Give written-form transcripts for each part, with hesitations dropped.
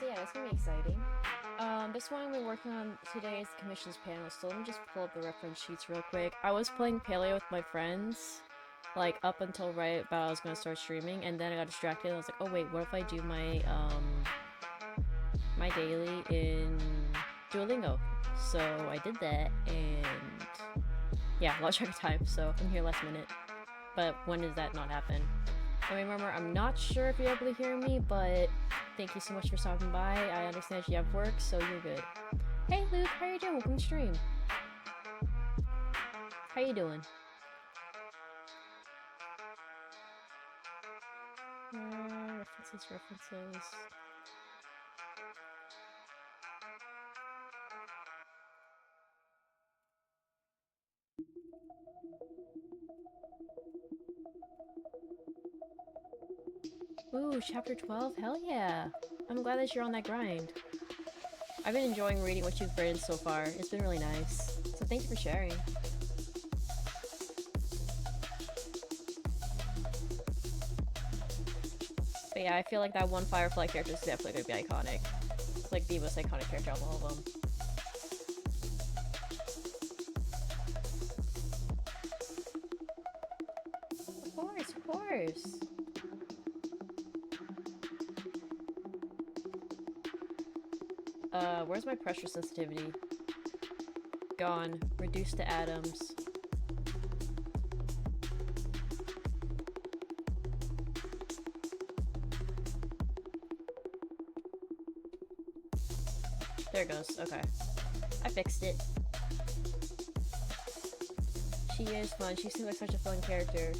So yeah, that's gonna be exciting. This one we're working on today is the commissions panel, so let me just pull up the reference sheets real quick. I was playing Paleo with my friends, like up until right about I was gonna start streaming, and then I got distracted and I was like, oh wait, what if I do my daily in Duolingo? So I did that, and yeah, lost track of time, so I'm here last minute. But when does that not happen? And remember, I'm not sure if you're able to hear me, but thank you so much for stopping by. I understand you have work, so you're good. Hey Luke, how you doing? Welcome to stream. How you doing? References. Ooh, chapter 12? Hell yeah. I'm glad that you're on that grind. I've been enjoying reading what you've written so far. It's been really nice. So thank you for sharing. But yeah, I feel like that one Firefly character is definitely gonna be iconic. It's like the most iconic character of all of them. Of course, of course. Where's my pressure sensitivity? Gone. Reduced to atoms. There it goes. Okay. I fixed it. She is fun. She seems like such a fun character.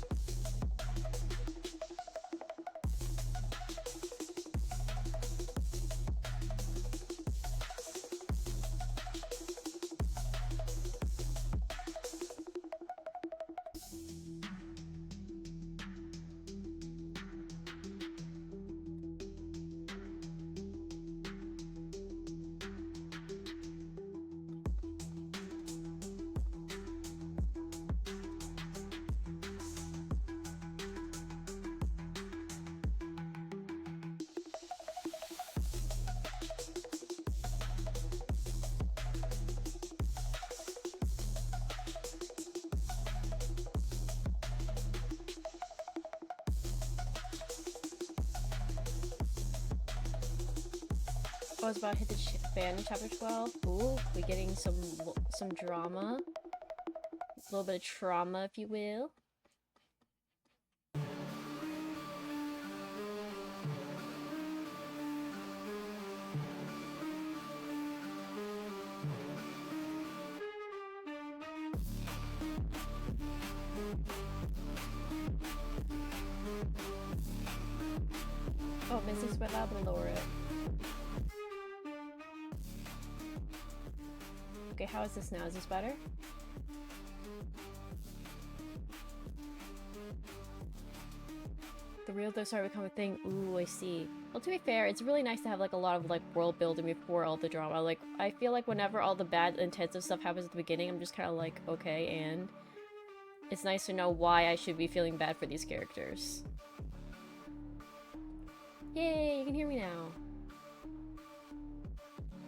I was about to hit the fan in chapter 12. Ooh, we're getting some drama. A little bit of trauma, if you will. Oh, missing spread loud, but lower it. Okay, how is this now? Is this better? The real though started becoming a thing. Ooh, I see. Well, to be fair, it's really nice to have like a lot of like world building before all the drama. Like, I feel like whenever all the bad, intensive stuff happens at the beginning, I'm just kind of like, okay, and it's nice to know why I should be feeling bad for these characters. Yay, you can hear me now.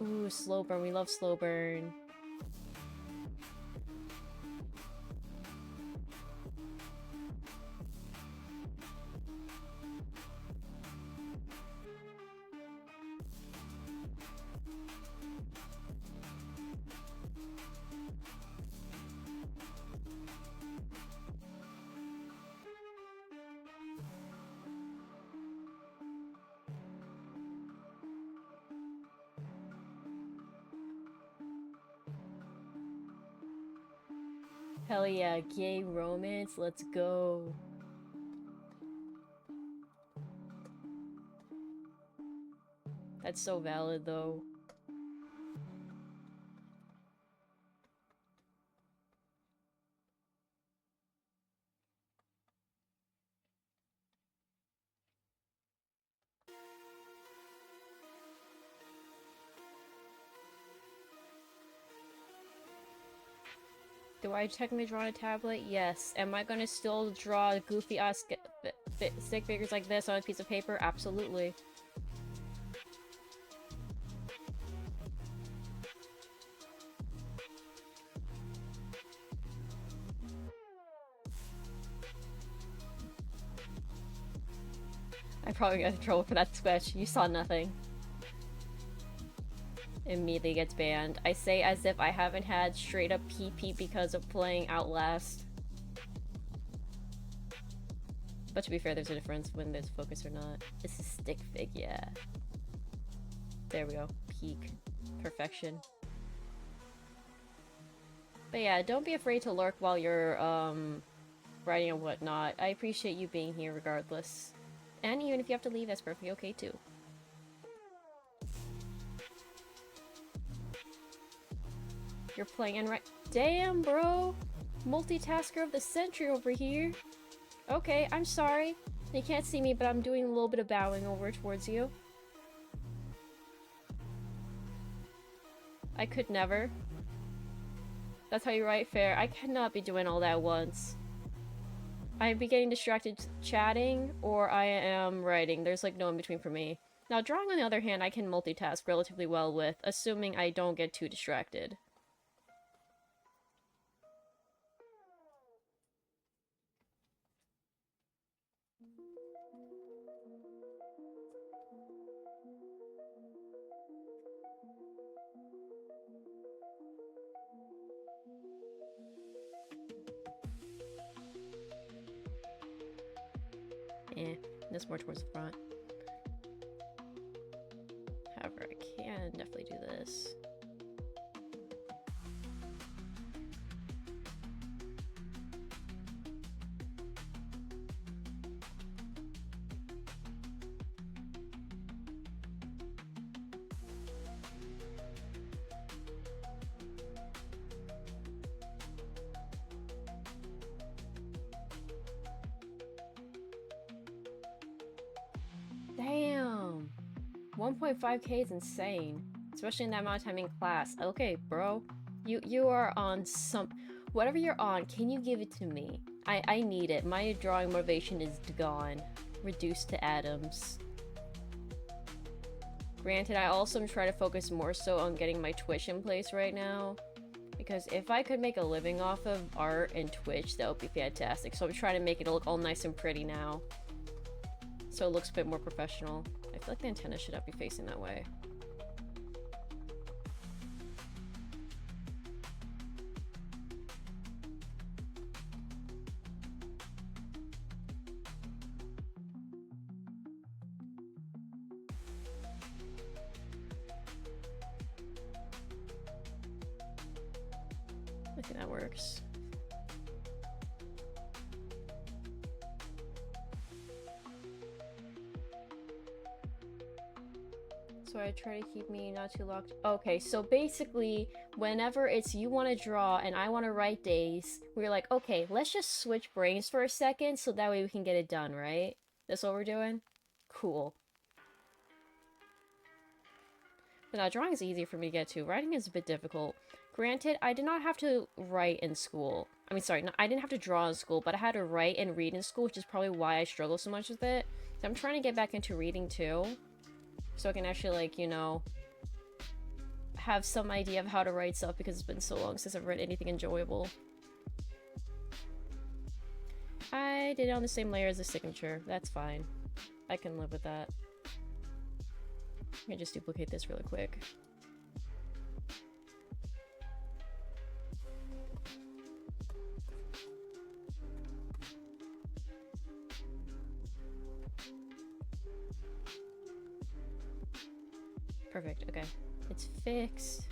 Ooh, slow burn. We love slow burn. Hell yeah, gay romance, let's go. That's so valid though. Do I technically draw on a tablet? Yes. Am I gonna still draw goofy ass stick figures like this on a piece of paper? Absolutely. I probably got in trouble for that switch. You saw nothing. Immediately gets banned. I say as if I haven't had straight up PP because of playing Outlast. But to be fair, there's a difference when there's focus or not. It's a stick fig, yeah. There we go. Peak. Perfection. But yeah, don't be afraid to lurk while you're, writing and whatnot. I appreciate you being here regardless. And even if you have to leave, that's perfectly okay too. You're playing and right. Damn, bro! Multitasker of the century over here. Okay, I'm sorry. You can't see me, but I'm doing a little bit of bowing over towards you. I could never. That's how you write fair. I cannot be doing all that at once. I'd be getting distracted chatting, or I am writing. There's like no in between for me. Now, drawing on the other hand, I can multitask relatively well with, assuming I don't get too distracted. This more towards the front. However, I can definitely do this. Damn! 1.5k is insane. Especially in that amount of time in class. Okay, bro. You are on some... Whatever you're on, can you give it to me? I need it. My drawing motivation is gone. Reduced to atoms. Granted, I also am trying to focus more so on getting my Twitch in place right now. Because if I could make a living off of art and Twitch, that would be fantastic. So I'm trying to make it look all nice and pretty now. So it looks a bit more professional. I feel like the antenna should not be facing that way. I think that works. So I try to keep me not too locked. Okay, so basically, whenever it's you want to draw and I want to write days, we're like, okay, let's just switch brains for a second so that way we can get it done, right? That's what we're doing? Cool. But now, drawing is easy for me to get to. Writing is a bit difficult. Granted, I did not have to write in school. I mean, sorry, no, I didn't have to draw in school, but I had to write and read in school, which is probably why I struggle so much with it. So I'm trying to get back into reading too. So I can actually, like, you know, have some idea of how to write stuff because it's been so long since I've read anything enjoyable. I did it on the same layer as the signature. That's fine. I can live with that. Let me just duplicate this really quick. Perfect, okay. It's fixed.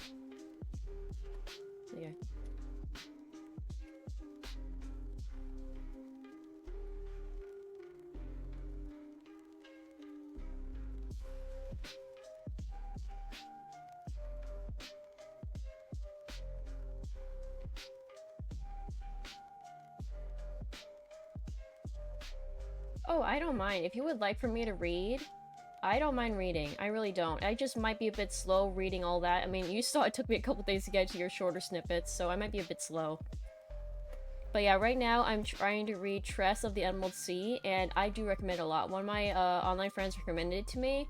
Okay. Oh, I don't mind. If you would like for me to read, I don't mind reading. I really don't. I just might be a bit slow reading all that. I mean, you saw it took me a couple days to get to your shorter snippets, so I might be a bit slow. But yeah, right now I'm trying to read Tress of the Emerald Sea, and I do recommend it a lot. One of my online friends recommended it to me,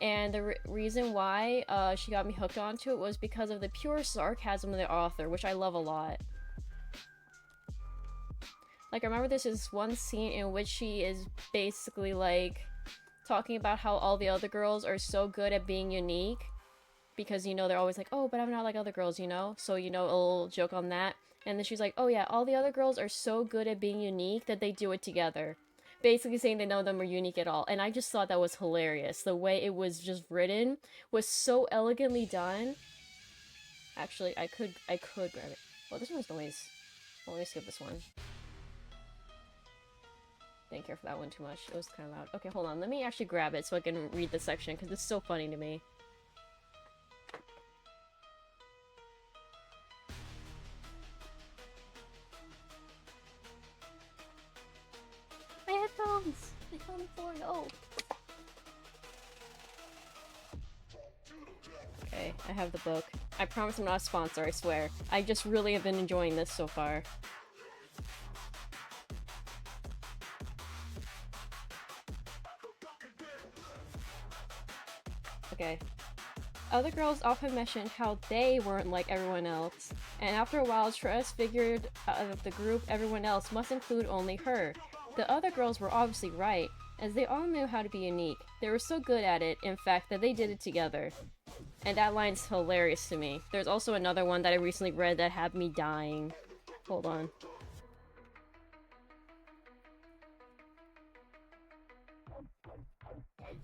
and the reason why she got me hooked onto it was because of the pure sarcasm of the author, which I love a lot. Like, I remember this is one scene in which she is basically like, talking about how all the other girls are so good at being unique because, you know, they're always like, oh, but I'm not like other girls, you know? So, you know, a little joke on that. And then she's like, oh yeah, all the other girls are so good at being unique that they do it together. Basically saying they none of them are unique at all. And I just thought that was hilarious. The way it was just written was so elegantly done. Actually, I could grab it. Oh, this one's noise. Well, let me skip this one. Didn't care for that one too much. It was kind of loud. Okay, hold on. Let me actually grab it so I can read the section because it's so funny to me. My headphones! They fell on the floor. No. Okay, I have the book. I promise I'm not a sponsor, I swear. I just really have been enjoying this so far. Okay. Other girls often mentioned how they weren't like everyone else, and after a while Tress figured out of the group everyone else must include only her. The other girls were obviously right, as they all knew how to be unique. They were so good at it, in fact, that they did it together. And that line's hilarious to me. There's also another one that I recently read that had me dying. Hold on.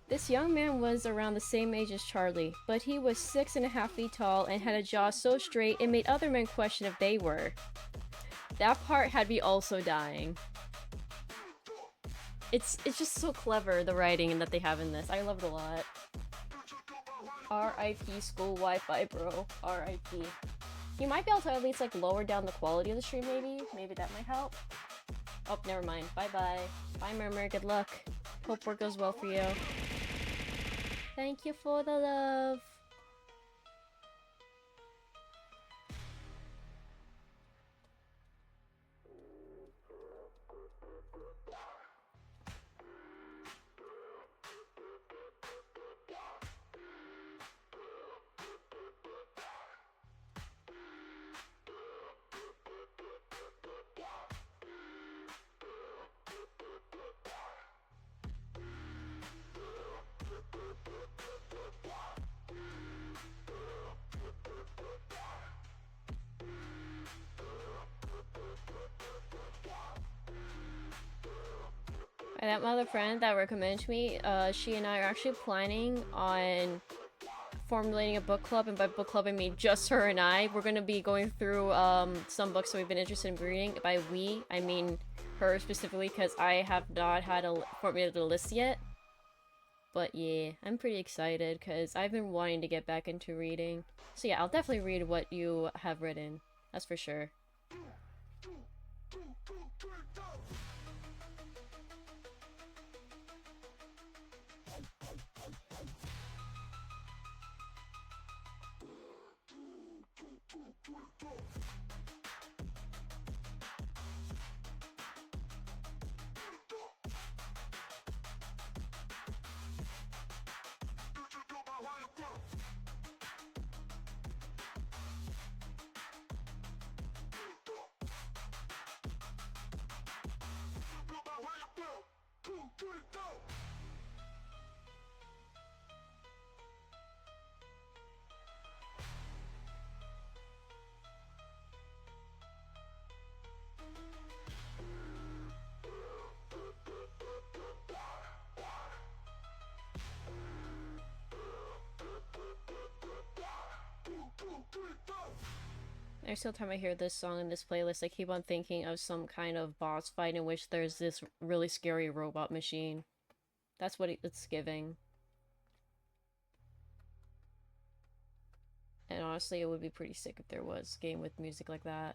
This young man was around the same age as Charlie, but he was 6.5 feet tall and had a jaw so straight it made other men question if they were. That part had me also dying. It's just so clever, the writing that they have in this. I love it a lot. R.I.P. school Wi-Fi, bro. R.I.P. You might be able to at least, like, lower down the quality of the stream, maybe? Maybe that might help? Oh, never mind. Bye-bye. Bye, Murmur. Good luck. Hope work goes well for you. Thank you for the love. That other friend that recommended to me, she and I are actually planning on formulating a book club, and by book club I mean just her and I. We're gonna be going through some books that we've been interested in reading. By we, I mean her specifically, because I have not had formulated a list yet. But yeah, I'm pretty excited because I've been wanting to get back into reading. So yeah, I'll definitely read what you have written. That's for sure. Every single time I hear this song in this playlist, I keep on thinking of some kind of boss fight in which there's this really scary robot machine. That's what it's giving. And honestly, it would be pretty sick if there was a game with music like that.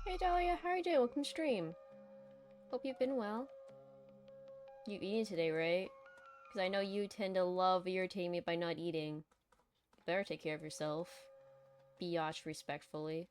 Hey Dahlia, how are you doing? Welcome to stream. Hope you've been well. You eating today, right? Because I know you tend to love irritating me by not eating. You better take care of yourself. Biatch respectfully.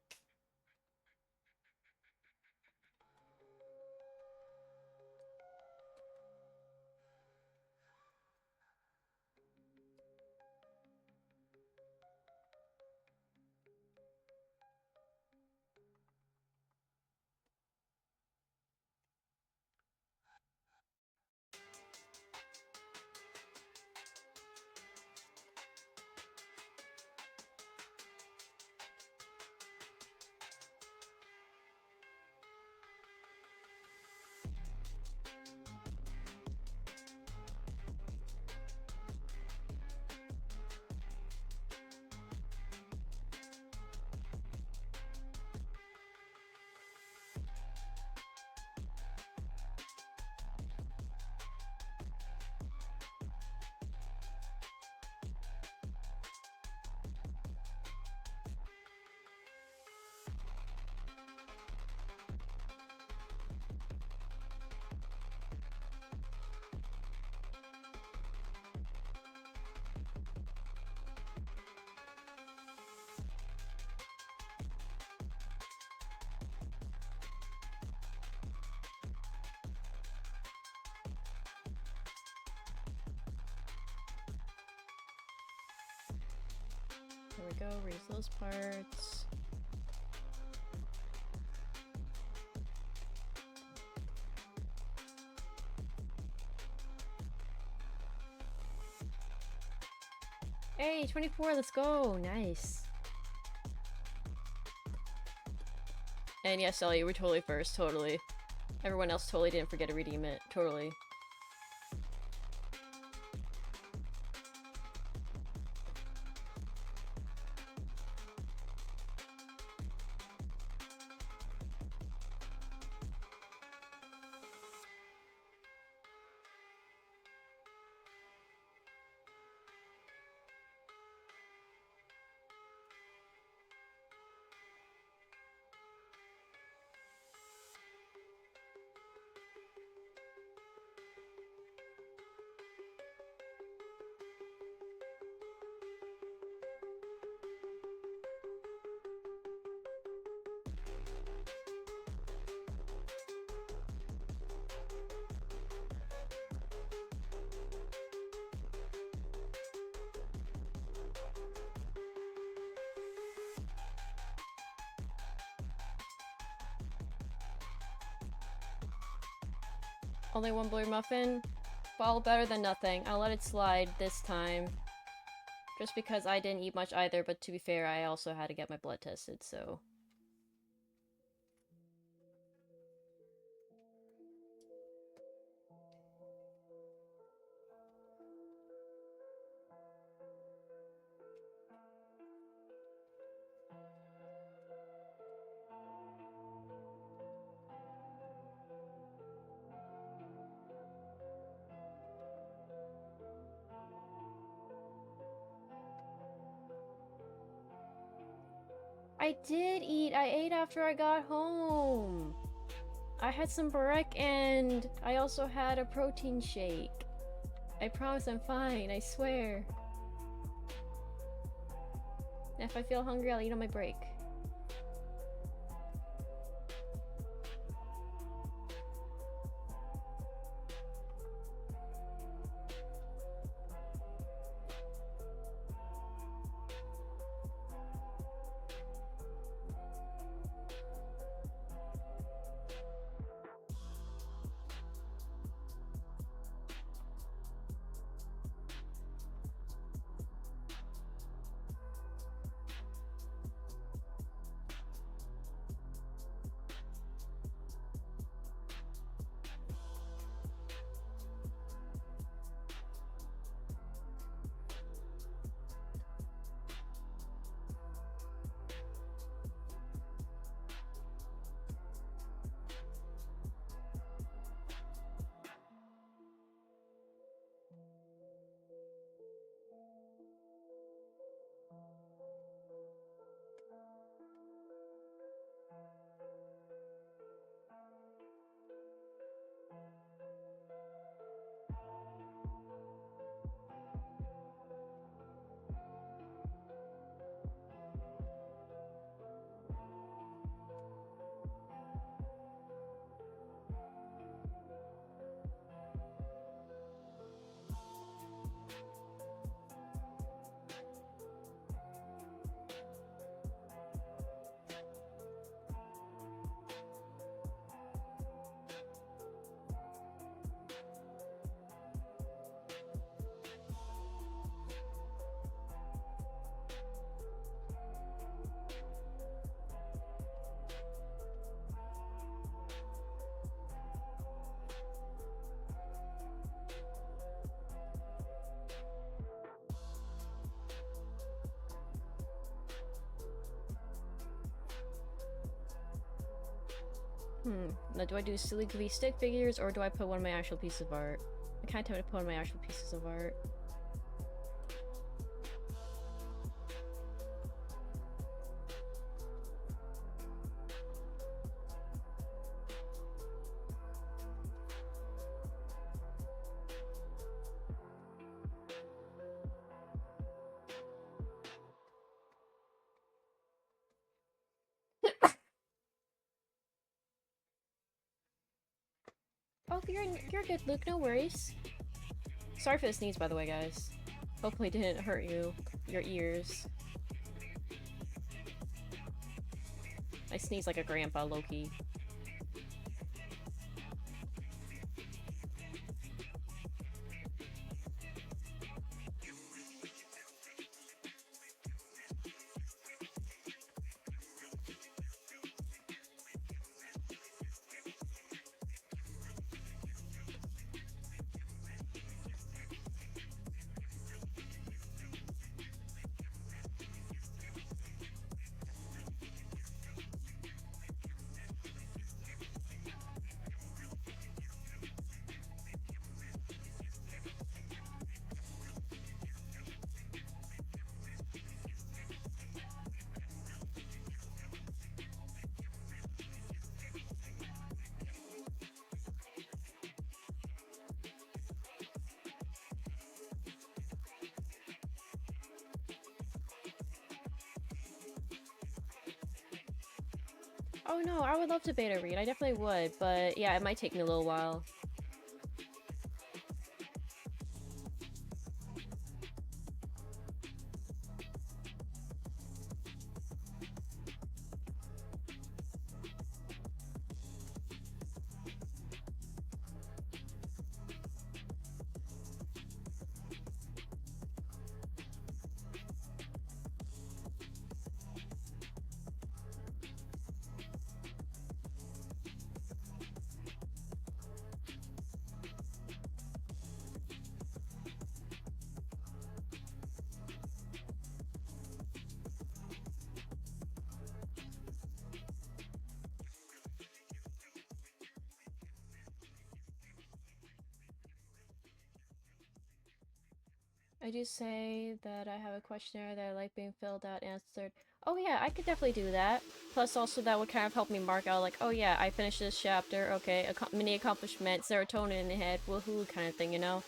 There we go, raise those parts. Hey, 24, let's go! Nice. And yes, Ellie, you were totally first, totally. Everyone else totally didn't forget to redeem it, totally. Only one blue muffin? Well, better than nothing. I'll let it slide this time. Just because I didn't eat much either, but to be fair, I also had to get my blood tested, so... I did eat! I ate after I got home! I had some barek and I also had a protein shake. I promise I'm fine, I swear. If I feel hungry, I'll eat on my break. Now do I do silly goofy stick figures or do I put one of my actual pieces of art? I kind of tempted to put one of my actual pieces of art. Oh, you're good, Luke. No worries. Sorry for the sneeze, by the way, guys. Hopefully it didn't hurt your ears. I sneeze like a grandpa, low-key. Oh no, I would love to beta read. I definitely would, but yeah, it might take me a little while. I do say that I have a questionnaire that I like being filled out, answered. Oh yeah, I could definitely do that. Plus also that would kind of help me mark out like, oh yeah, I finished this chapter, okay, mini accomplishment, serotonin in the head, woohoo kind of thing, you know?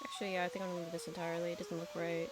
Actually, yeah, I think I'm gonna do this entirely. It doesn't look right.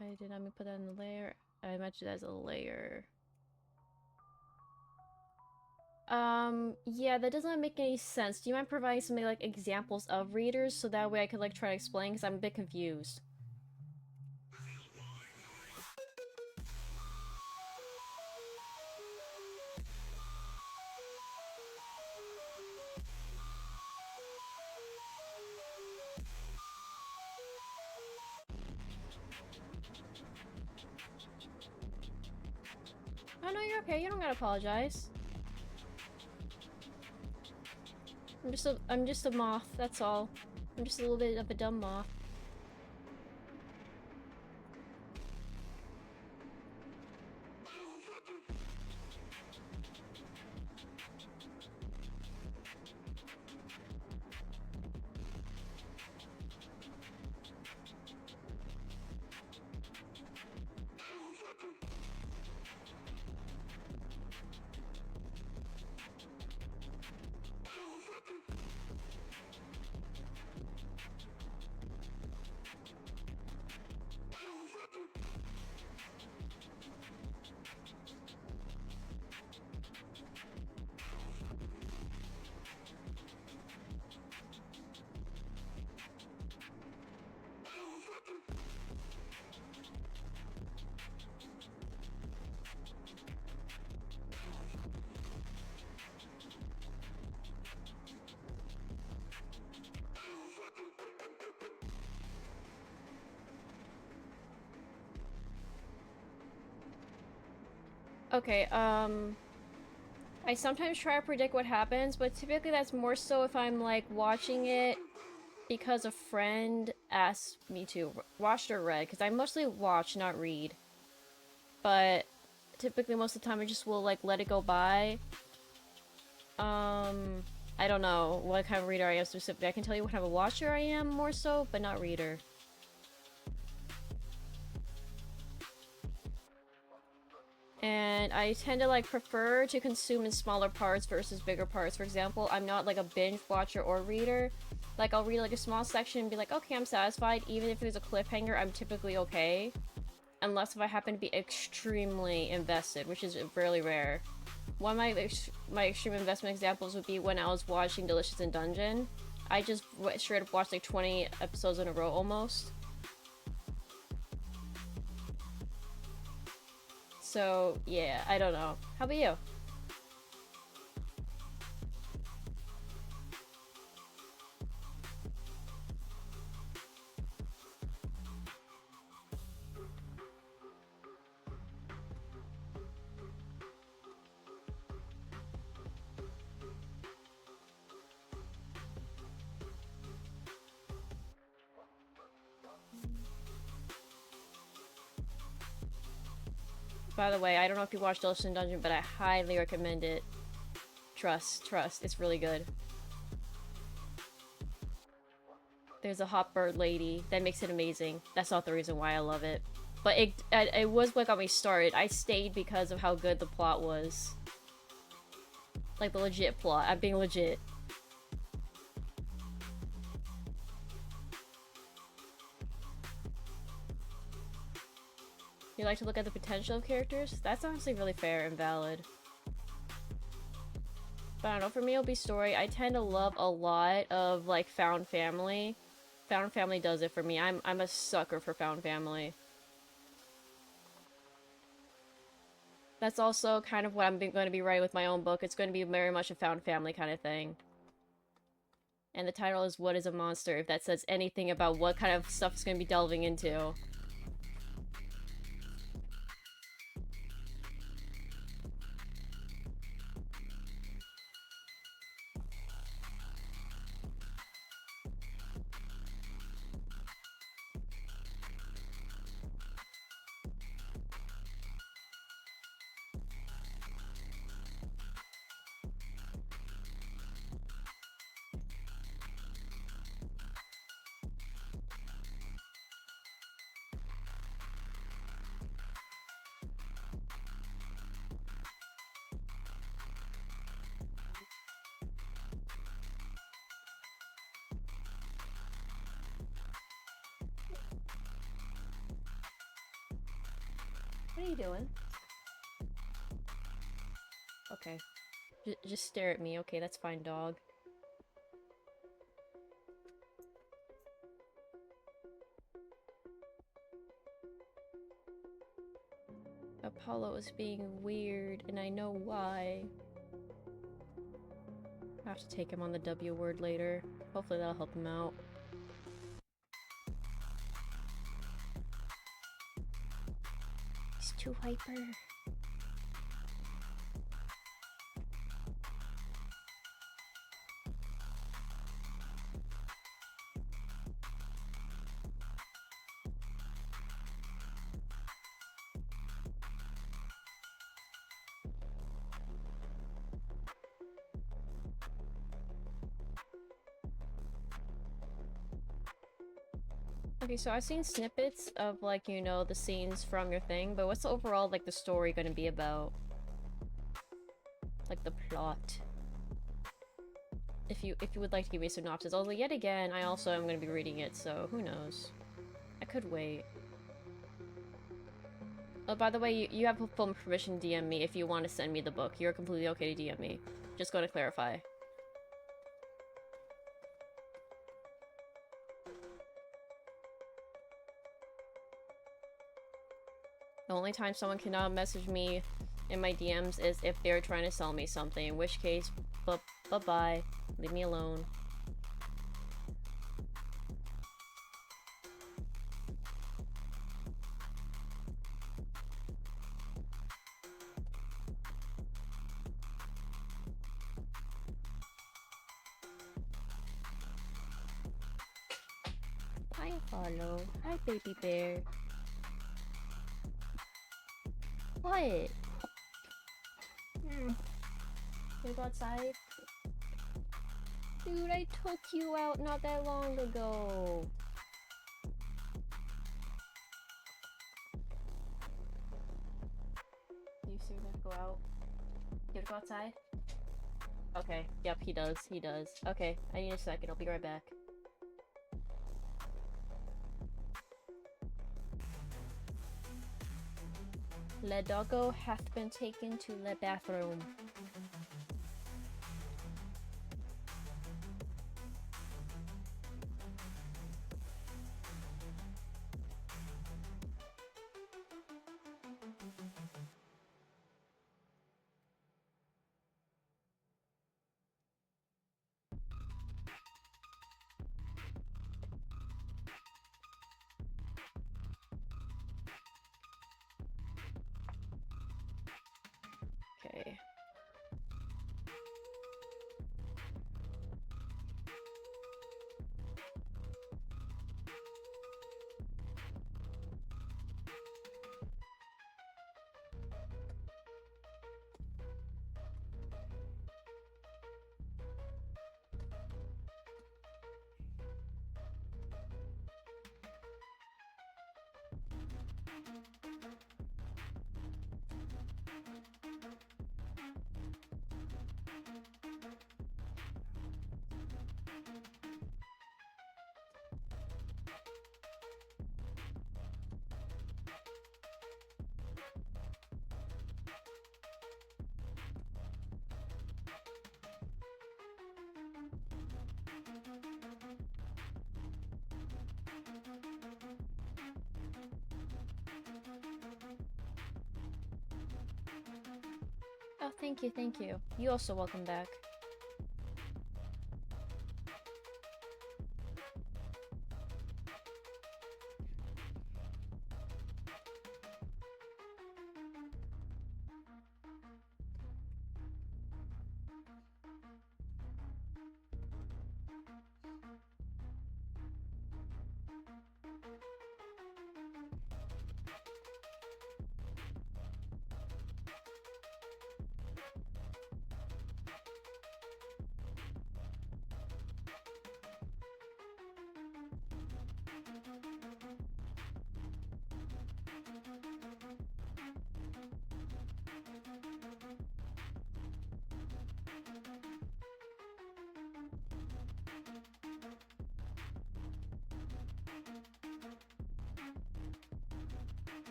I did not mean to put that in the layer. I meant it as a layer. Yeah, that doesn't make any sense. Do you mind providing some like examples of readers so that way I could like try to explain because I'm a bit confused. Oh no, you're okay. You don't gotta apologize. I'm just a moth, that's all. I'm just a little bit of a dumb moth. Okay, I sometimes try to predict what happens, but typically that's more so if I'm like watching it because a friend asked me to. Watched or read, because I mostly watch, not read. But typically most of the time I just will like let it go by. I don't know what kind of reader I am specifically. I can tell you what kind of a watcher I am more so, but not reader. And I tend to like prefer to consume in smaller parts versus bigger parts. For example, I'm not like a binge watcher or reader. Like I'll read like a small section and be like, okay, I'm satisfied. Even if there's a cliffhanger, I'm typically okay. Unless if I happen to be extremely invested, which is really rare. One of my extreme investment examples would be when I was watching Delicious in Dungeon. I just straight up watched like 20 episodes in a row almost. So, yeah, I don't know. How about you? By the way, I don't know if you watched Delicious in Dungeon, but I highly recommend it. Trust. It's really good. There's a hot bird lady that makes it amazing. That's not the reason why I love it. But it was what got me started. I stayed because of how good the plot was. Like the legit plot. I'm being legit. You like to look at the potential of characters? That's honestly really fair and valid. But I don't know, for me it'll be story. I tend to love a lot of like found family. Found family does it for me. I'm a sucker for found family. That's also kind of what I'm going to be writing with my own book. It's going to be very much a found family kind of thing. And the title is What is a Monster, if that says anything about what kind of stuff it's going to be delving into. What are you doing? Okay. Just stare at me. Okay, that's fine, dog. Apollo is being weird, and I know why. I have to take him on the W word later. Hopefully that'll help him out. He's too hyper. Okay, so I've seen snippets of, like, you know, the scenes from your thing, but what's overall, like, the story gonna be about? Like, the plot. If you would like to give me a synopsis. Although, yet again, I also am gonna be reading it, so who knows? I could wait. Oh, by the way, you have full permission to DM me if you want to send me the book. You're completely okay to DM me. Just going to clarify. The only time someone cannot message me in my DMs is if they're trying to sell me something, in which case, bye-bye. Leave me alone. Hi, Apollo. Hi, baby bear. What? Can we go outside? Dude, I took you out not that long ago. Do you seriously have to go out? You have to go outside? Okay, yep, he does. He does. Okay, I need a second. I'll be right back. Le doggo hath been taken to the bathroom. Okay. Oh, thank you, thank you. You also welcome back.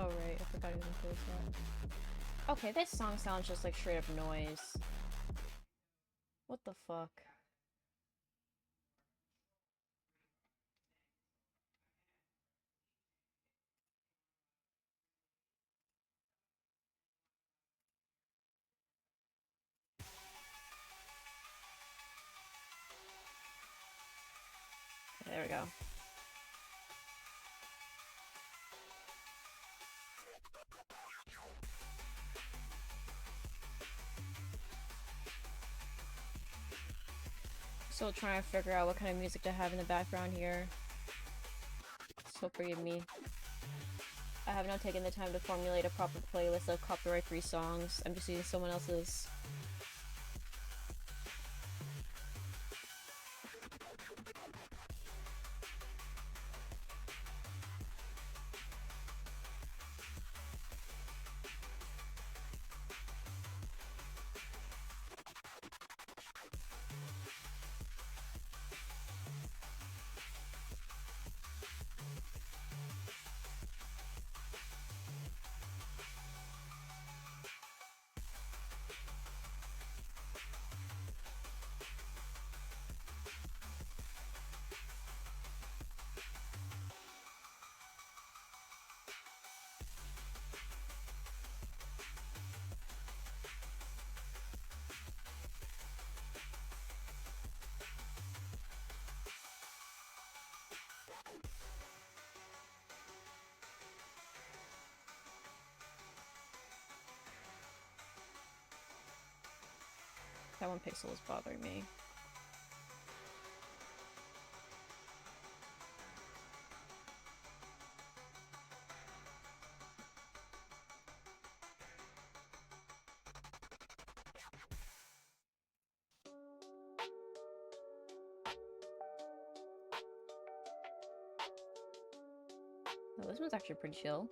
Oh right, I forgot even close that. Okay, this song sounds just like straight up noise. What the fuck? There we go. Still trying to figure out what kind of music to have in the background here. So forgive me. I have not taken the time to formulate a proper playlist of copyright-free songs. I'm just using someone else's. That one pixel is bothering me. Oh, this one's actually pretty chill.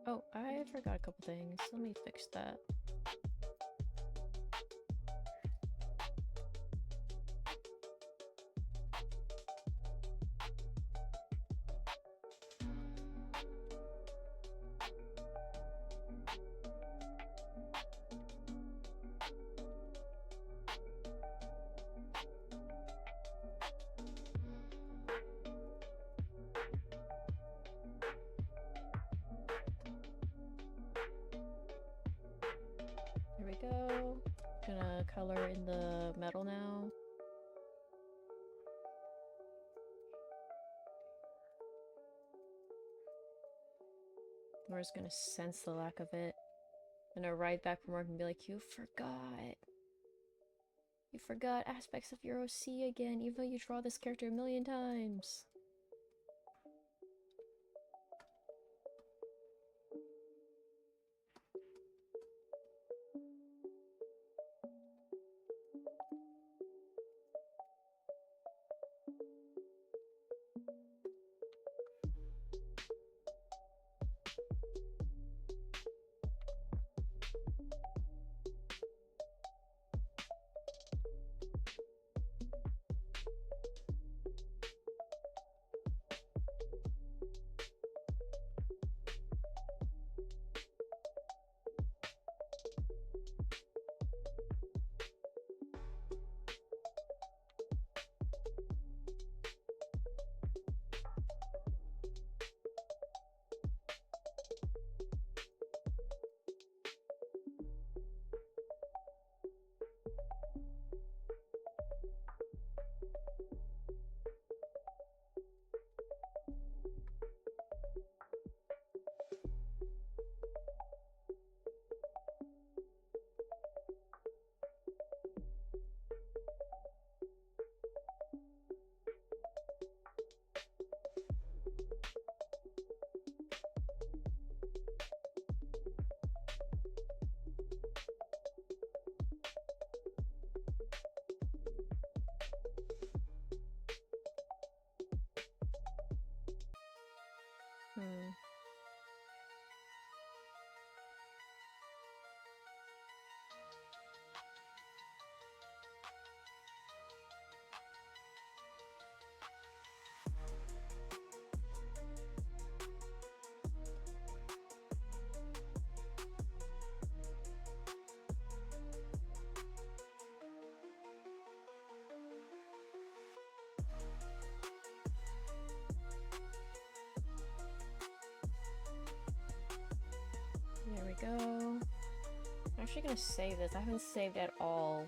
Oh, I forgot a couple things. Let me fix that. There we go. Gonna color in the metal now. We're just gonna sense the lack of it. I'm gonna ride back from work and be like, you forgot. You forgot aspects of your OC again, even though you draw this character a million times. we go. I'm actually gonna save this. I haven't saved at all.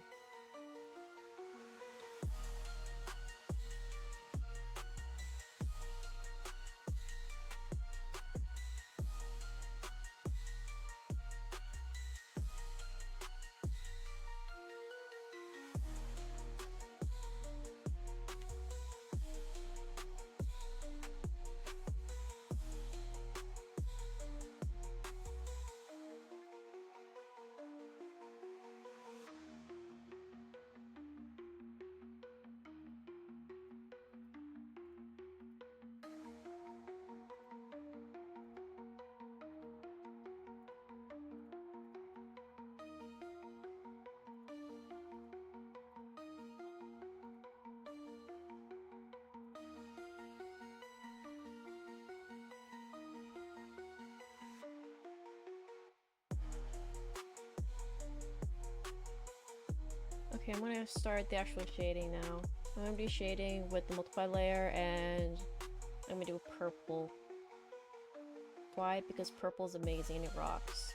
Okay, I'm gonna start the actual shading now. I'm gonna do shading with the multiply layer, and I'm gonna do purple. Why? Because purple is amazing and it rocks.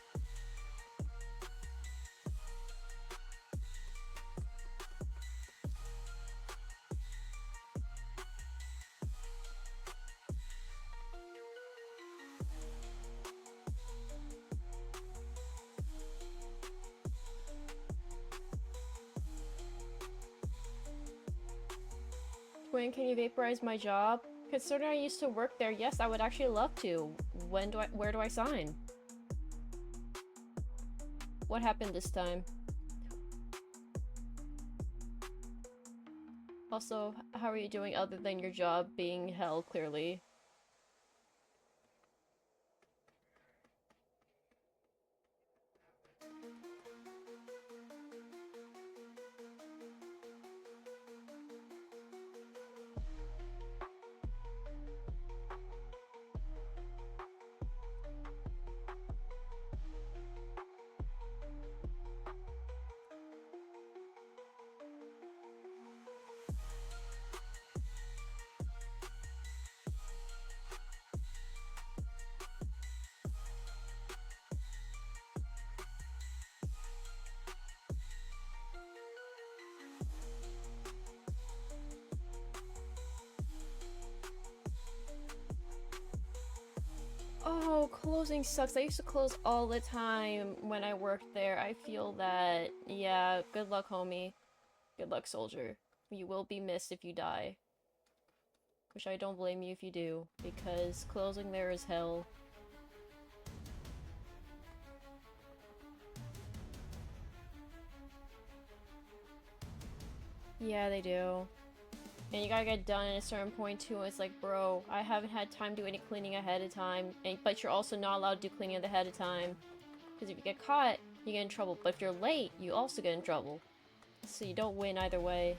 When can you vaporize my job? Considering I used to work there, yes, I would actually love to. Where do I sign? What happened this time? Also, how are you doing other than your job being hell, clearly? Oh, closing sucks. I used to close all the time when I worked there. I feel that. Yeah, good luck, homie. Good luck, soldier. You will be missed if you die. Which I don't blame you if you do, because closing there is hell. Yeah, they do. And you gotta get done at a certain point too. It's like, bro, I haven't had time to do any cleaning ahead of time, but you're also not allowed to do cleaning ahead of time. Because if you get caught, you get in trouble. But if you're late, you also get in trouble. So you don't win either way.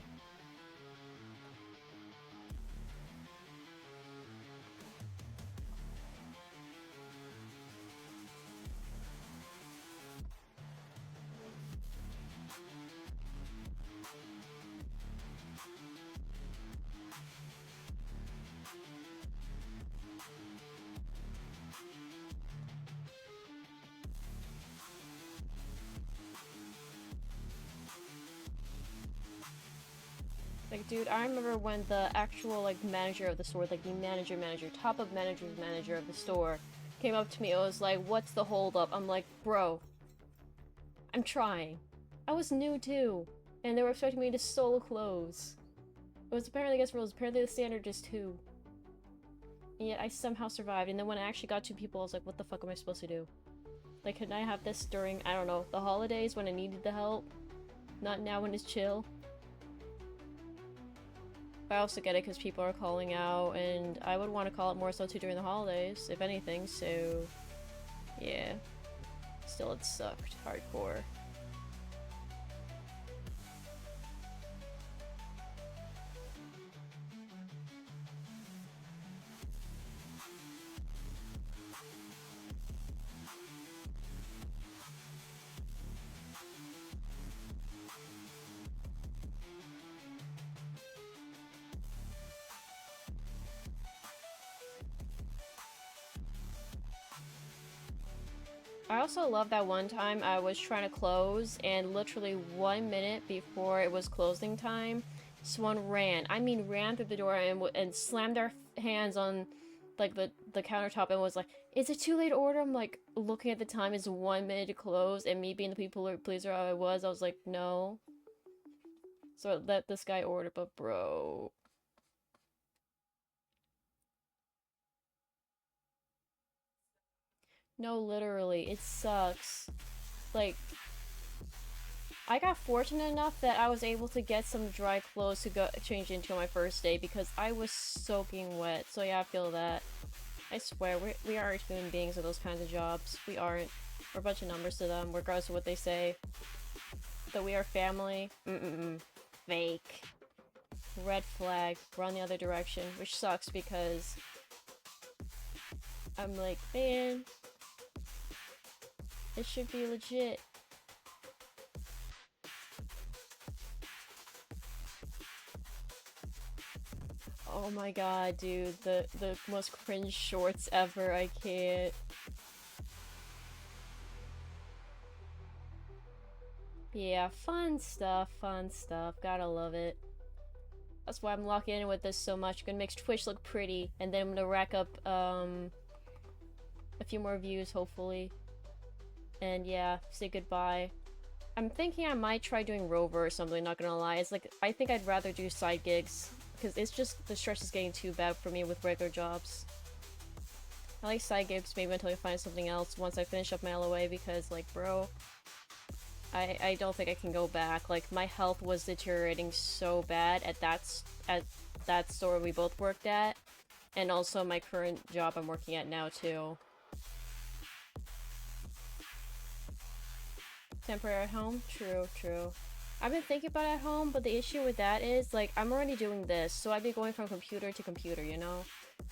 Like, dude, I remember when the actual, like, manager of the store, like, the manager, top of manager's manager of the store, came up to me. It was like, what's the holdup? I'm like, bro, I'm trying. I was new, too. And they were expecting me to solo close. It was apparently against rules. Apparently the standard is 2. And yet I somehow survived. And then when I actually got 2 people, I was like, what the fuck am I supposed to do? Like, couldn't I have this during, I don't know, the holidays when I needed the help? Not now when it's chill? I also get it because people are calling out, and I would want to call it more so too during the holidays, if anything, so yeah. Still, it sucked hardcore. I also love that one time I was trying to close, and literally 1 minute before it was closing time, someone ran. I mean, ran through the door and slammed their hands on like the countertop and was like, "Is it too late to order?" I'm like looking at the time, it's 1 minute to close, and me being the people pleaser I was like, no. So I let this guy order, but bro. No, literally, it sucks. Like, I got fortunate enough that I was able to get some dry clothes to go change into on my first day because I was soaking wet. So yeah, I feel that. I swear, we aren't human beings with those kinds of jobs. We aren't. We're a bunch of numbers to them, regardless of what they say. That we are family. Mm-mm-mm. Fake. Red flag. Run the other direction. Which sucks because I'm like, man, it should be legit. Oh my god, dude, the most cringe shorts ever, I can't. Yeah, fun stuff, gotta love it. That's why I'm locking in with this so much. Gonna make Twitch look pretty, and then I'm gonna rack up, a few more views, hopefully. And yeah, say goodbye. I'm thinking I might try doing Rover or something, not gonna lie. It's like, I think I'd rather do side gigs, because it's just, the stress is getting too bad for me with regular jobs. I like side gigs maybe until I find something else once I finish up my LOA, because, like, bro, I don't think I can go back. Like, my health was deteriorating so bad at that store we both worked at, and also my current job I'm working at now, too. Temporary at home? True, true. I've been thinking about at home, but the issue with that is, like, I'm already doing this, so I'd be going from computer to computer, you know?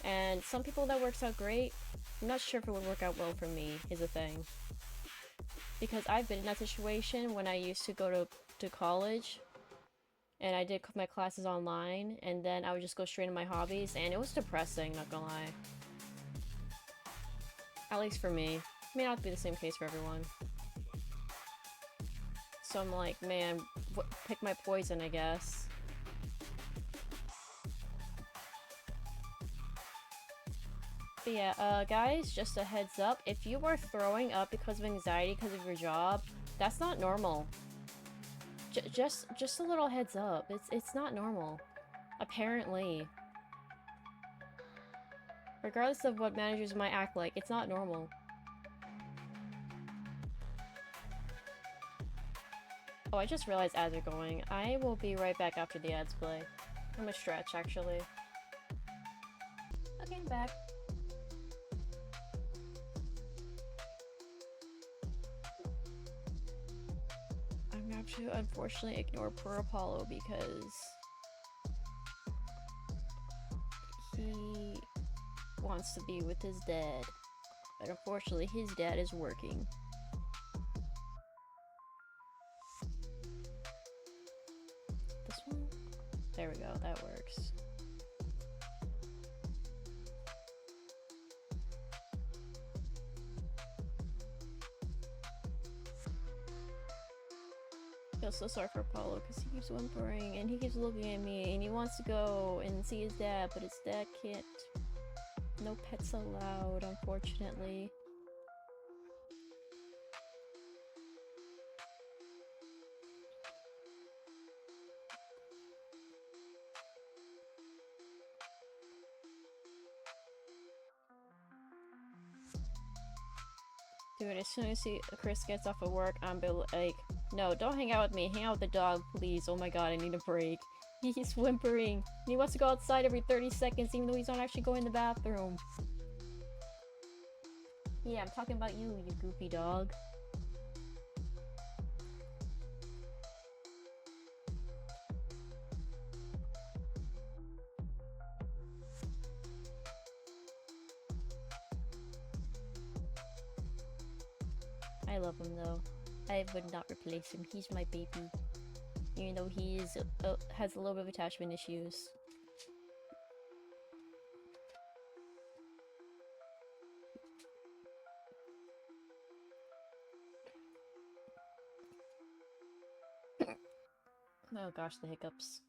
And some people that works out great. I'm not sure if it would work out well for me, is the thing. Because I've been in that situation when I used to go to college, and I did my classes online, and then I would just go straight into my hobbies, and it was depressing, not gonna lie. At least for me. It may not be the same case for everyone. So I'm like, man, pick my poison, I guess. But yeah, guys, just a heads up, if you are throwing up because of anxiety because of your job, that's not normal. Just a little heads up. It's not normal. Apparently. Regardless of what managers might act like, it's not normal. Oh, I just realized ads are going. I will be right back after the ads play. I'm gonna stretch, actually. Okay, I'm back. I'm gonna have to, unfortunately, ignore poor Apollo because he wants to be with his dad. But unfortunately, his dad is working. This one? There we go, that works. I feel so sorry for Apollo because he keeps whimpering and he keeps looking at me and he wants to go and see his dad, but his dad can't. No pets allowed, unfortunately. Dude, as soon as Chris gets off of work, I'm like, no, don't hang out with me. Hang out with the dog, please. Oh my god, I need a break. He's whimpering. He wants to go outside every 30 seconds, even though he's not actually going to the bathroom. Yeah, I'm talking about you, you goofy dog. I love him though. I would not replace him. He's my baby. Even though he is, has a little bit of attachment issues. Oh gosh, the hiccups.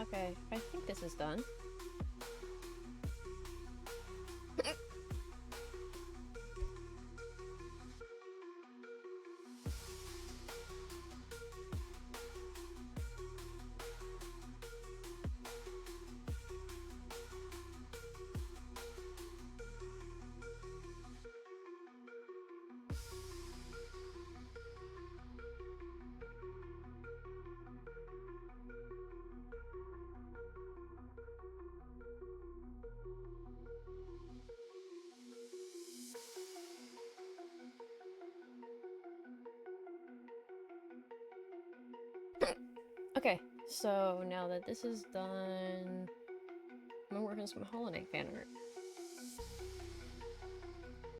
Okay, I think this is done. Okay, so now that this is done, I'm gonna work on some Hollow Knight fan art.